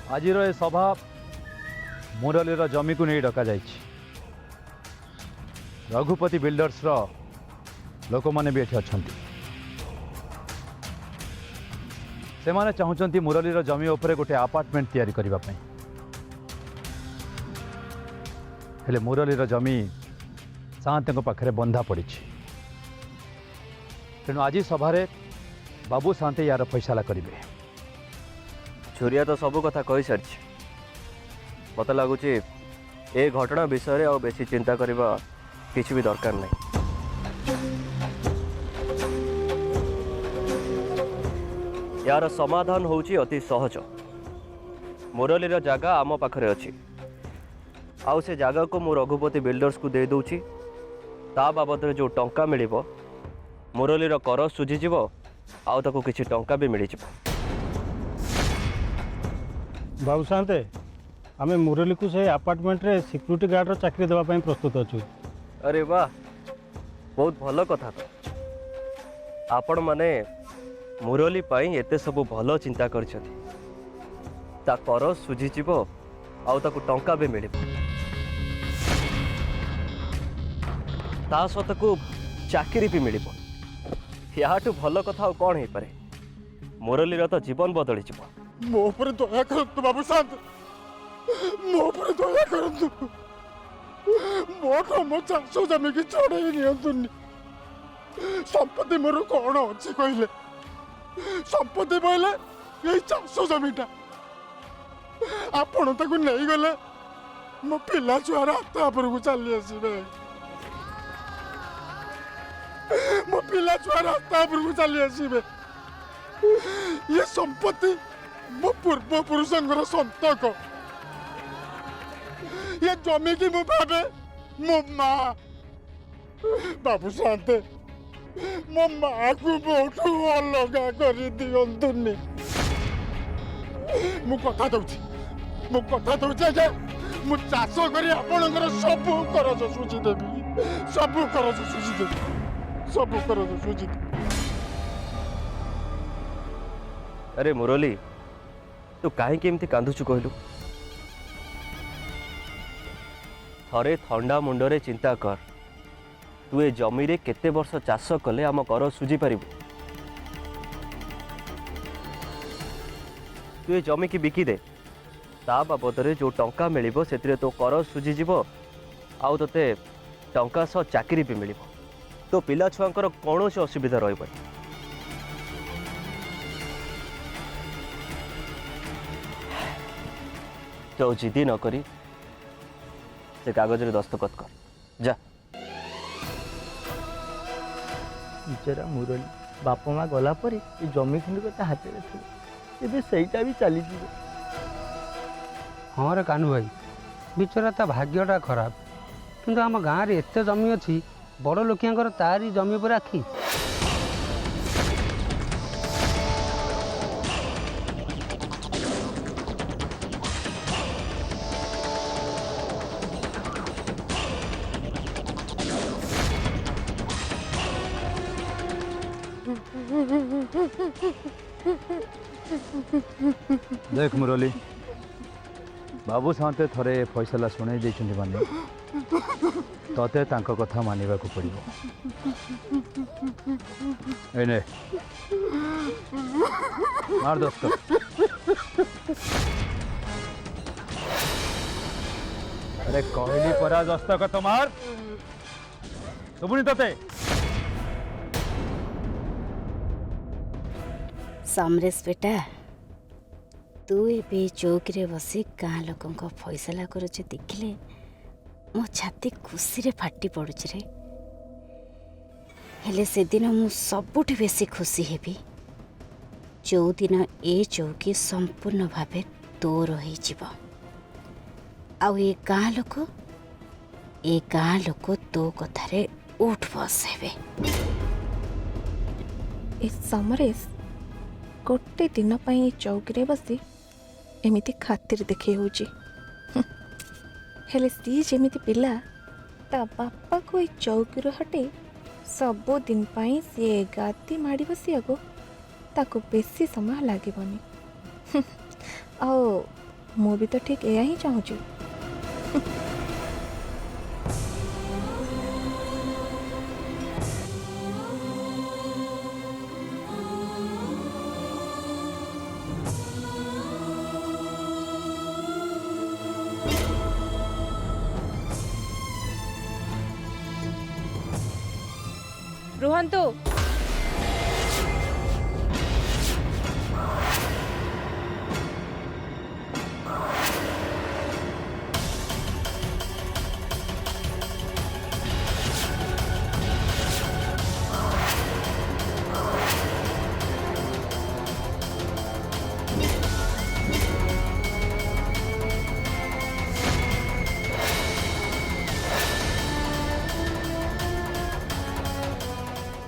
आज ए सभा मुरलीर जमी को नहीं डक रघुपति बिल्डर्स लोक मैंने भी ये अच्छा से माने चाहूँगी मुरलीर जमी उपरे गोटे अपार्टमेंट तैयारी करने हेले मुरलीर जमी सात पाखे बंधा पड़ी तेणु आज सभारे बाबू साते यार फैसला करेंगे। छुरिया तो सब कथा कही सारी मत लगुच ए घटना विषय आ बेसी चिंता करवा किसी भी दरकार नहीं। यार समाधान होउची अति सहज। मुरलीर जगह आम पाखरे अच्छी आउ से जगह को मु रघुपति बिल्डर्स को दे दूची ता बाबद जो टंका मिलिबो मुरलीर कर सुझीज आउ ताको किछि टंका भी मिल बाबू साते आम मुरली को से अपार्टमेंट रे सिक्यूरीटी गार्ड चाकरी देवाई प्रस्तुत अच्छु। अरे वाह बहुत भल कथा तो आपण माने मुरली पाई एते सब भल चिंता करछथि ता कर सुझीजिव आउ ताको टंका भी मिल ता सत को चाकरी भी मिल याठू भल कथा कौन हो पारे। मुरलीर तो जीवन बदली जीव। मो पर दया करतु बाबू शांत मो पर दया करतु मो चाष जमी की छड़े नियंतुनी संपत्ति मोर कौन अच्छी कहले संपत्ति बोले यही चाष जमीटा आपण ताकू नहीं गले मो पिला छुआर हाथ आपर को चली आसबे मो पिला छुआर हाथ आपर को चली आसबे ये संपत्ति मो पूर्व पुरुषंकर संतक ये जमी की मु भावे मो माँ बाबू शांते मो माँ को बहुत अलग कर दिंतुनि मु कथा दूची मु कथा दूची जे मु चाष करी आपणकर सब करज सुझी देबी सब करज सुझी देबी सब करज सुझी देबी। अरे मुरली तू कहीं एमती कांदुचु कहलु थरे थंडा मुंडरे चिंता कर तू ए जमी रे केते वर्ष चाष कले आम कर सुझी पारिबु। तू ए जमी की बिकी दे ता बाबद जो टंका मिलिबो सेतिरे तो कर सुझी जीवो आउ तते टंका सह चाकरी भी मिलिबो तो पिला छुआंकर कौनसी असुविधा रहिबो। तो जिदी न करी से कागज रे दस्तखत कर जा। जरा मुरली बापा माँ गला पर ये जमी खंड ता हाथ में थे एबे सहीटा भी चली जीव। हाँ रे कानू भाई बिचरा ता भाग्यटा खराब किंतु आम गाँव में एत जमी अच्छी बड़ लोकिया तारी जमी पर आखि। देख मुरली बाबू साते थरे फैसला शुणाई देछन्ति माने तते तांको कथा मानिबा को पड़िबो। एने मार दस्तखत। अरे कहली परा दस्तखत मार सुबुनी तते। समरेश बेटा तू ए चौकी बसी गाँ लोक फैसला कर देखिले मो छाती खुशी रे फाटी पड़ुछ रे। हेले से दिन मु सबुठ बेसी खुशी हेबी जो दिन ए चौकी संपूर्ण भावे तोर हो ए गाँ लोक तो कथारे उठ बस हेबे। समरेश गोटे दिन पाई चौकी बसी एमिति खातिर देखे होची हेले सी जेमिति पिला ता बापा को चौकी हटे सबु दिन पाई सी गादी माड़ी बसिया को ताको बेसी समय लागबनी ମୁଁ ବି ତ ଠିକ୍ ଏଇଆ ହିଁ ଚାହୁଁଛି। ରୁହନ୍ତୁ।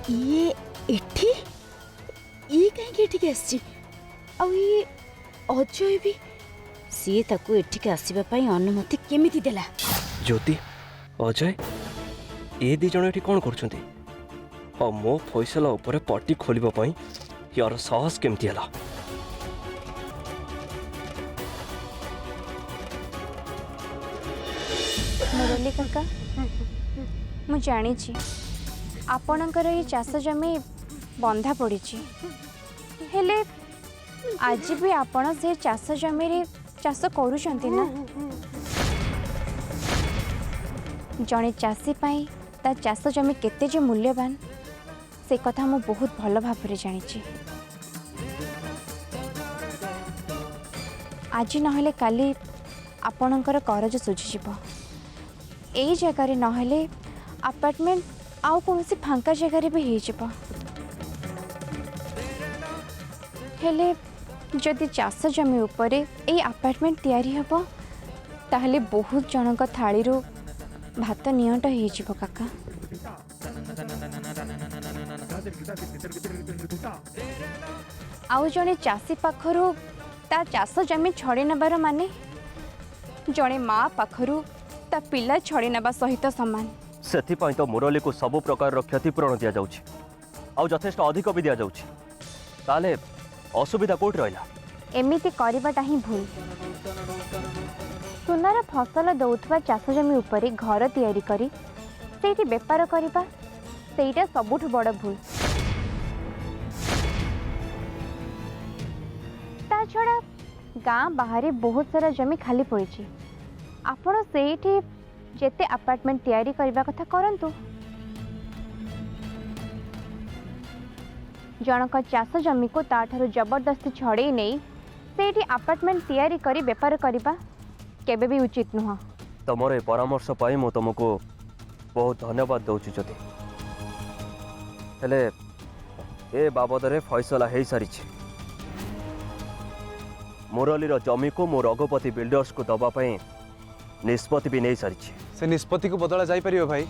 ଇଏ ଏଠି ଇଏ କାହିଁକି ଏଠିକି ଆସିଛି? ଆଉ ଇଏ ଅଜୟ ବି ସିଏ ତାକୁ ଏଠିକି ଆସିବା ପାଇଁ ଅନୁମତି କେମିତି ଦେଲା? ଜ୍ୟୋତି ଅଜୟ ଏ ଦି ଜଣ ଏଠି କ'ଣ କରୁଛନ୍ତି? ଆଉ ମୋ ଫଇସଲା ଉପରେ ପାଟି ଖୋଲିବା ପାଇଁ ୟାର ସାହସ କେମିତି ହେଲା? ମୁରଲି କାକା, ମୁଁ ଜାଣିଛି ଆପଣଙ୍କର ଏଇ ଚାଷ ଜମି ବନ୍ଧା ପଡ଼ିଛି, ହେଲେ ଆଜି ବି ଆପଣ ସେ ଚାଷ ଜମିରେ ଚାଷ କରୁଛନ୍ତି ନା। ଜଣେ ଚାଷୀ ପାଇଁ ତା ଚାଷ ଜମି କେତେ ଯେ ମୂଲ୍ୟବାନ ସେ କଥା ମୁଁ ବହୁତ ଭଲ ଭାବରେ ଜାଣିଛି। ଆଜି ନହେଲେ କାଲି ଆପଣଙ୍କର କରଜ ସୁଝିଯିବ। ଏଇ ଜାଗାରେ ନହେଲେ ଆପାର୍ଟମେଣ୍ଟ ଆଉ କୌଣସି ଫାଙ୍କା ଜାଗାରେ ବି ହେଇଯିବ। ହେଲେ ଯଦି ଚାଷ ଜମି ଉପରେ ଏଇ ଆପାର୍ଟମେଣ୍ଟ ତିଆରି ହେବ ତାହେଲେ ବହୁତ ଜଣଙ୍କ ଥାଳିରୁ ଭାତ ନିଅଣ୍ଟ ହେଇଯିବ କାକା। ଆଉ ଜଣେ ଚାଷୀ ପାଖରୁ ତା ଚାଷ ଜମି ଛଡ଼େଇ ନେବାର ମାନେ ଜଣେ ମା ପାଖରୁ ତା ପିଲା ଛଡ଼େଇ ନେବା ସହିତ ସମାନ। ସେଥିପାଇଁ ତ ମୁରଲୀକୁ ସବୁ ପ୍ରକାରର କ୍ଷତିପୂରଣ ଦିଆଯାଉଛି, ଆଉ ଯଥେଷ୍ଟ ଅଧିକ ବି ଦିଆଯାଉଛି। ତାହେଲେ ଅସୁବିଧା କୋଉଠି ରହିଲା? ଏମିତି କରିବାଟା ହିଁ ଭୁଲ। ସୁନାର ଫସଲ ଦେଉଥିବା ଚାଷ ଜମି ଉପରେ ଘର ତିଆରି କରି ସେଇଠି ବେପାର କରିବା ସେଇଟା ସବୁଠୁ ବଡ଼ ଭୁଲ। ତା ଛଡ଼ା ଗାଁ ବାହାରେ ବହୁତ ସାରା ଜମି ଖାଲି ପଡ଼ିଛି, ଆପଣ ସେଇଠି ଯେତେ ଆପାର୍ଟମେଣ୍ଟ ତିଆରି କରିବା କଥା କରନ୍ତୁ। ଜଣକ ଚାଷ ଜମିକୁ ତାଠାରୁ ଜବରଦସ୍ତି ଛଡ଼େଇ ନେଇ ସେଇଠି ଆପାର୍ଟମେଣ୍ଟ ତିଆରି କରି ବେପାର କରିବା କେବେ ବି ଉଚିତ ନୁହଁ। ତମର ଏ ପରାମର୍ଶ ପାଇଁ ମୁଁ ତମକୁ ବହୁତ ଧନ୍ୟବାଦ ଦେଉଛି ଜ୍ୟୋତି। ହେଲେ ଏ ବାବଦରେ ଫଇସଲା ହେଇସାରିଛି। ମୁରଲୀର ଜମିକୁ ମୁଁ ରଘୁପତି ବିଲ୍ଡର୍ସକୁ ଦେବା ପାଇଁ ନିଷ୍ପତ୍ତି ବି ନେଇ ସାରିଛି। ସେ ନିଷ୍ପତ୍ତିକୁ ବଦଳା ଯାଇପାରିବ ଭାଇ?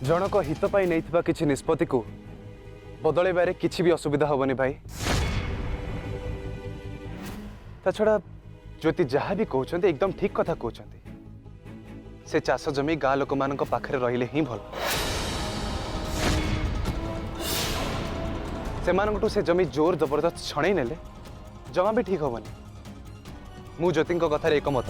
ଜଣକ ହିତ ପାଇଁ ନେଇଥିବା କିଛି ନିଷ୍ପତ୍ତିକୁ ବଦଳାଇବାରେ କିଛି ବି ଅସୁବିଧା ହେବନି ଭାଇ। ତା ଛଡ଼ା ଜ୍ୟୋତି ଯାହା ବି କହୁଛନ୍ତି ଏକଦମ ଠିକ କଥା କହୁଛନ୍ତି। ସେ ଚାଷ ଜମି ଗାଁ ଲୋକମାନଙ୍କ ପାଖରେ ରହିଲେ ହିଁ ଭଲ। ସେମାନଙ୍କଠୁ ସେ ଜମି ଜୋର ଜବରଦସ୍ତ ଛଣେଇ ନେଲେ ଜମା ବି ଠିକ ହବନି। ମୁଁ ଜ୍ୟୋତିଙ୍କ କଥାରେ ଏକମତ।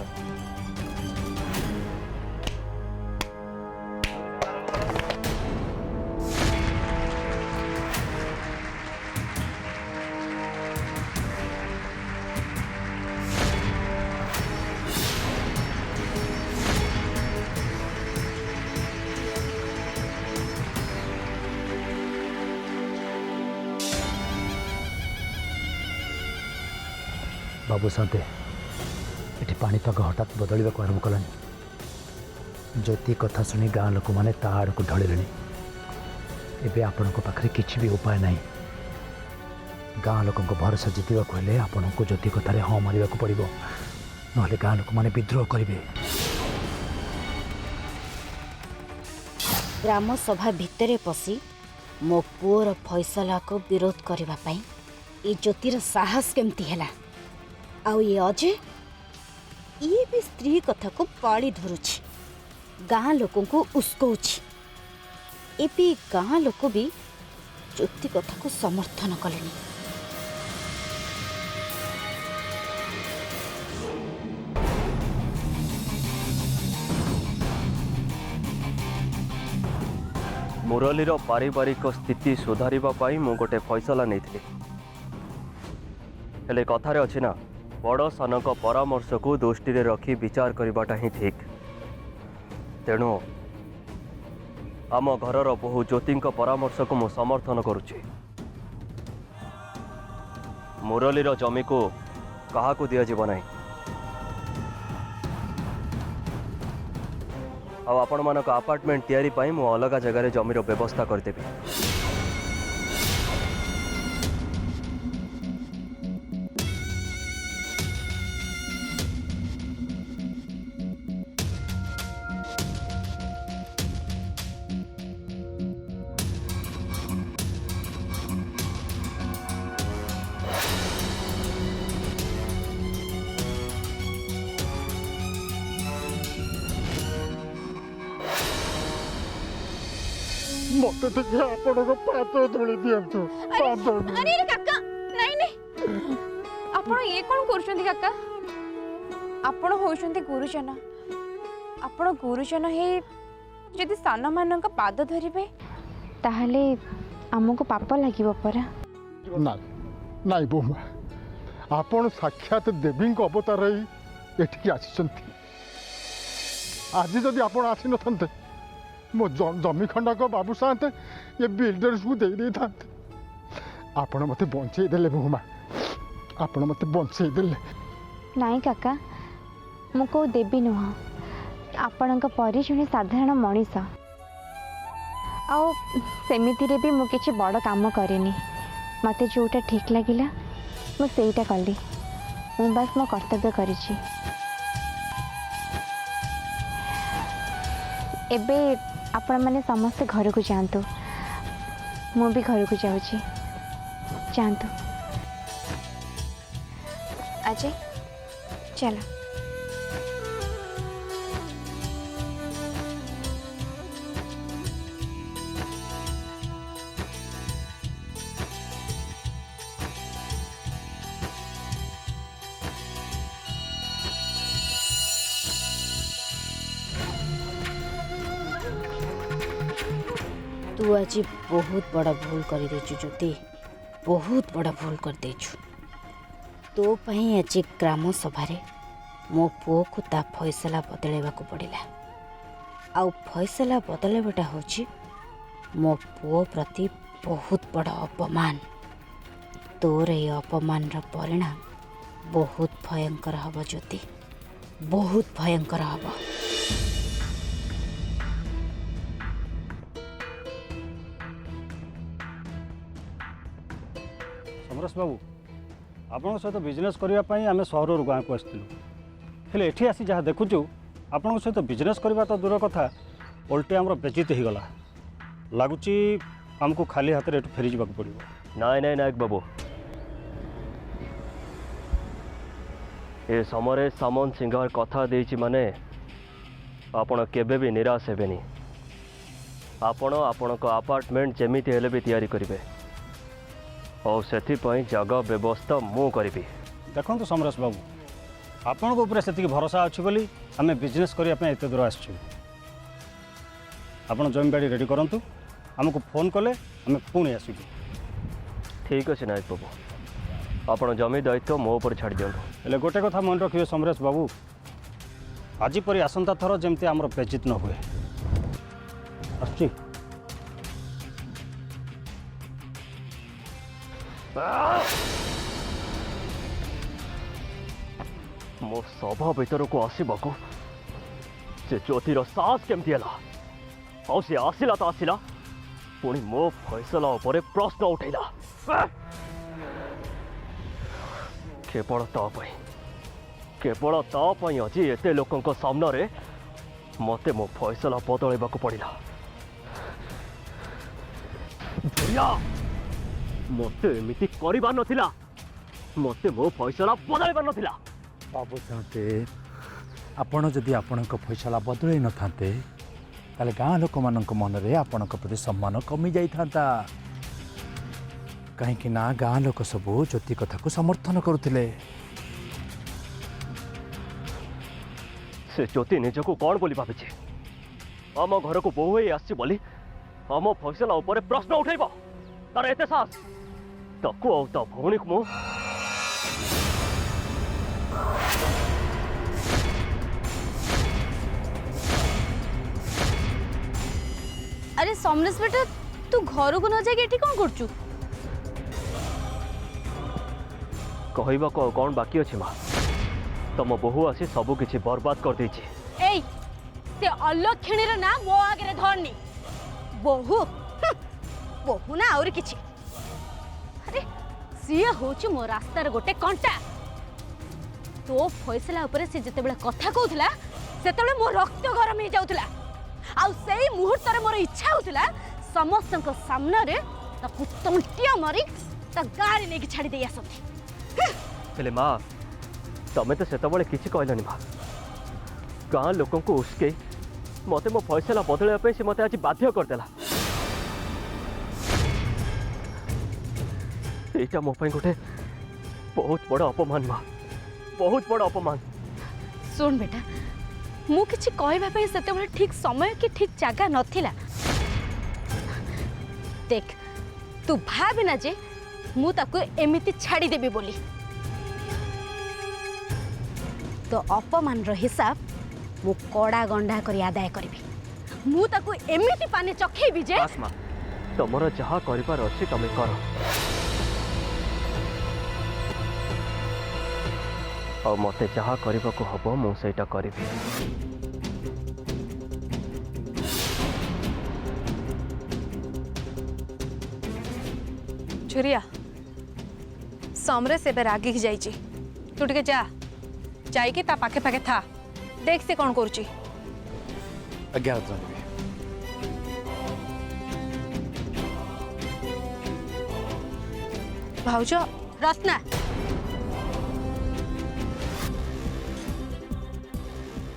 बाबू शांते ये पाणीपाग हठात बदलने को आरंभ कलानी। ज्योति कथा शुणी गाँ लोक मैंने ता आड़ को ढलिले। एवं आपण पाखे किसी भी उपाय नहीं। गाँ लोक भरोसा जितवा हेले आपण को ज्योति कथार हाँ मारे पड़ो, ना गाँ लोक मैंने विद्रोह करेंगे। ग्राम सभा भितर पशि मो पुओर फैसला को विरोध करने ये ज्योतिर साहस केमती है? आउ ये अजय ये भी स्त्री कथा को पाड़ी धरुछि गाँ लोकों को उस्कौछि एबे गाँ लोक भी ज्योति कथा को समर्थन कलेनि। मुरलीर पारिवारिक स्थिति सुधारिबा पाई मु गोटे फैसला नहीं हेले कथारे अछि ना बड़ सानक परामर्श को दृष्टि रखी विचार करवाटा ही ठीक। तेणु आम घरर बहु ज्योति परामर्श को मु समर्थन करुछि। मुरलीर जमी को कहा दिज्व ना आपण मानक अपार्टमेंट तैयारी पाई मु अलग जगार जमीर व्यवस्था करदेबी। मत टे आपण पाद धूली दिंतु अरे काका नहीं नहीं आपण ये कौन कर काका आपण होउछंती गुरुजन आपण गुरुजन हे यदि सान मान पाद धरिबे ताहले हमको पाप लागिबो परा। ना नाई बोमा आपण साक्षात देवी अवतार एठिकी आसिछंती। आज जदि आपण आसी नथंते मो जमी खंडक बाबू साते ये बिल्डर्स को दे था। आपण मते बंचई देले बोमा आपण मते बंचई देले। नाई काका मु को देवी नुह आपण परी जड़े साधारण मनीष आउ सेमिति रे भी मु किछि बड़ काम करेनी मते जोटा ठीक लगिला मु सेटा कली मु बस मो कर्तव्य करिछि। एबे आपण माने समस्त घर को जातु मु भी घर को जाऊँगी जातु। अजय चलो तू आज बहुत बड़ा भूल कर देचु ज्योति बहुत बड़ा भूल कर देचु। तो पई आज ग्राम सभा मो पुओ को ता फैसला बदलैवा को पड़िला। आउ फैसला बदलैवाटा होची मो पुओ प्रति बहुत बड़ा अपमान। तोर ये अपमान रा परिणाम बहुत भयंकर हब ज्योति बहुत भयंकर हब। समरेश बाबू आपण सहित बिजनेस करने आम सहर गाँव को आसलु हेले एठी आसी जहाँ देखुचु आपण सहित बिजनेस करवा तो दूर कथा उल्टे आमर बेजित हो गला लगुच आमको खाली हाथ में फेरी जावाक पड़ो। नाई नाई नायक बाबू ए समय सामन सिंह कथा देछि माने आपण केबे भी निराश हेबेनी। आपण आपणक अपार्टमेंट जेमिति हेले भी तैयारी करिवे और से जगह व्यवस्था मु करी। देखो समरेश बाबू आपण उपर से भरोसा अच्छी बोली आम बिजनेस करने एत दूर आसचु। आप जमी बाड़ी रेडी करूँ आमको फोन कले आम पुणी आसू। ठीक अच्छे नायक बाबू आपण जमी दायित्व मो ऊपर छाड़ दियंतु। हेले गोटे कथा मन रखिए समरेश बाबू आज परी आसंता थर जमती आमर बेजित न हुए आसुची। मो सभा भीतर को आसवाक से ज्योतिर साहस केमती है और सी आसला तो आसला पुणी मो फैसला उपरे प्रश्न उठेला केवल तापाई आज एते लोकों सामने मते मो फैसला बदलैवा पड़ा। मते एमिति करबा नथिला मते मो फैसला बदलबार नथिला। बाबू साते आपण जदि आपणक फैसला बदलई न थांते ताले गाँ लोक मानक मनरे आपणक प्रति सम्मान कमी जाई थांता। कहीं ना गाँ लोक सबू ज्योति कथा को समर्थन करुथिले। से ज्योति निजको कौन बोली भाभी आम घर को बोहू ही आसी बोली आम फैसला उपर प्रश्न उठेब तार एते साहस तकु आ तो भौणी को अरे समरेश बेटा तू घर को न जाके एठी कौन करचू? कहवा को कौन बाकी अच्छे माँ तुम बोहू आसी सबू किछि बर्बाद कर देछि। एई से अलक्षणीर ना मो आगे धरनी बहु बहु ना और किछि। अरे सिए होची मो रास्तार गोटे कंटा। तो फैसला ऊपर से जेतेबेले कथा कहउथला सेतेबेले मो रक्त गरम हो जाउथला। आ सेई मुहूर्त रे मोर इच्छा होउथला समस्तक सामने रे ताकू तंटिया मारी ता गाड़ी लेके छाड़ी दे आसथि। हेले माँ तमे तो सेतबेले किछि कहलनि माँ गाँ लोकन को उसके मते मो फैसला बदलवा पे से मते आज बाध्य कर देला। एटा मो पई गोटे बहुत बड़ अपमान माँ बहुत बड़ अपमान। सुन बेटा मु किछि कहबा पे सेतेबेले ठीक समय कि ठीक जगह नथिला। देख तू भाब ना जे मु ताको एमिति छाड़ी देबी बोली। तो अपमान रो हिसाब मु कड़ा गंडा करी आदाय करबी। मु ताको एमिति पानी चखेबी जे बस माँ तमर जहाँ करिबार अछि तमे कर और मते जहाँ करबा को हबो मु सेटा करबी। छुरिया समरेश एबे रागी जाइछि तू टिके जा जाइके ता पाखे पाखे था देख से कौन करुची। आज्ञा रत्ना भाउज रत्ना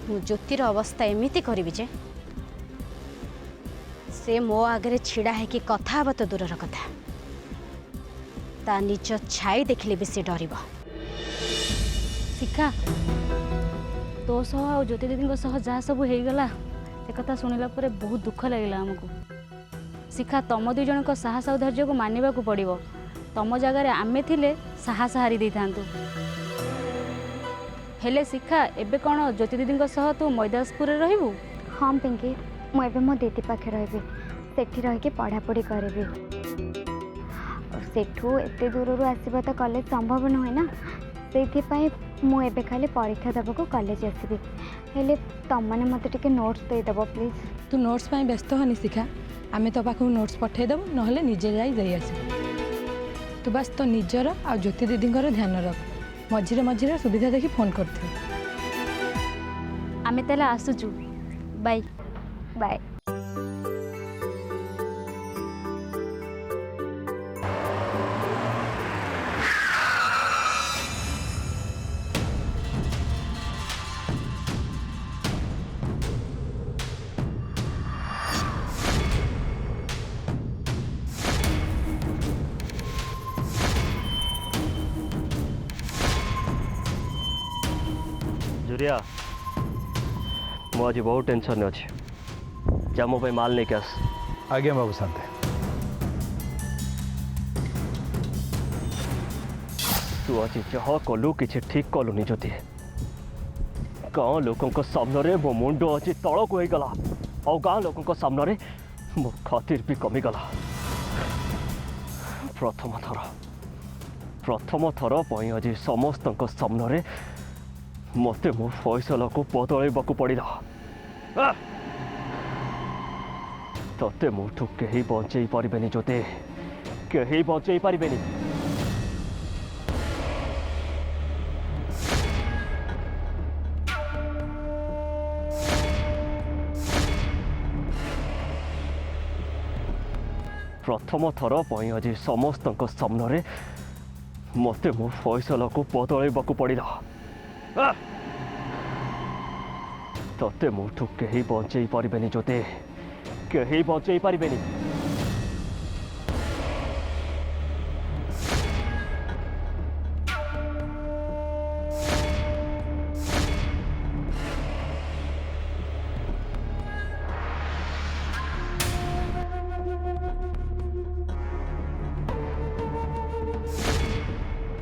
मु ज्योतिर अवस्था एमिति करबी जे से मो आगे छिड़ा है कि कथा हब तो दूरर कथा ता निज छाई देखले भी से डरिब। शिखा तो सह आ ज्योति दीदी सह जहाँ सब होगला से कथा शुणिला बहुत दुख लगे आमको। शिखा तुम दुई जन साहस और धैर्य को मानवा को पड़ो। तुम जगार आमे थिले साहस हारी दे था। हेले शिखा एबे कौन ज्योति दीदी सह तू मैदासपुर रहबू? हाँ पिंकी मुझे मो दीदी पाखे रही सेठी रही पढ़ापढ़ी करी सेठू एत दूर आसवा तो कॉलेज संभव नुहे ना से मुझे खाली परीक्षा देवाक कॉलेज आसबि हेले तुमने मत टे नोट्स देदेव प्लीज। तू नोट्स पर व्यस्त हनी शिखा आम तो पाख नोट्स पठेदेव ना निजे जाई आस तू बस तो निजर आ ज्योति दीदी ध्यान रख मझिरे मझिरे सुविधा देखी फोन कर आम तेल आसुचु बाय बाय। जुरिया मु आज बहुत टेंशन अच्छे जा मो पे माल लेके आस। आज्ञा बाबू साते तू आज जह कलु कि ठीक कलुनि ज्योति गाँ लोकों सामने मो मुंड आज तलक हो गला और गाँ लोकों सामने मो खातिर भी कमीगला। प्रथम थर आज समस्त सामने मते मो फैसला को बदलैबा को पड़ा तते मोठू कहीं बचई पारे ज्योति कहीं बचई पारे। प्रथम थर आज समस्त सामने मते मो फैसला को बदलैबाकू पड़िला तते मोठू कहीं बचई पारिबेनी जोते कहीं बचई पारिबेनी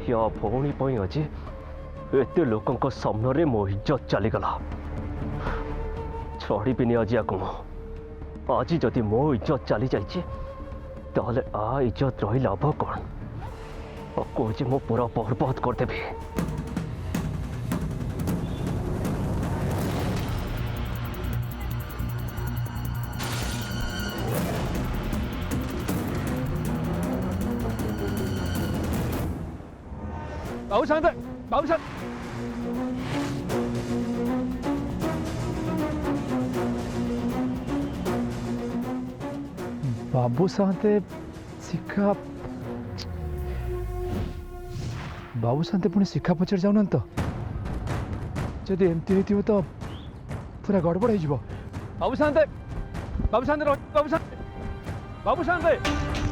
या भौणी पई अजी एते लोकंक सामने मो इज्जत चलीगला छड़ीबिनी अजी आको आज जदि मो इज्जत चली जाइए ताहले आ इज्जत रही लाभ कौन आको जे मो पूरा बर्बाद करदेवी बाबू शांत बाबू शांत बाबू साथे शिखा बाबू साथे पुणी शिखा पचार जाऊन तो जदि एमती होइथिबो तो पूरा गड़बड़ हो बाबू शांत बाबू शांत बाबू शांत बाबू शांत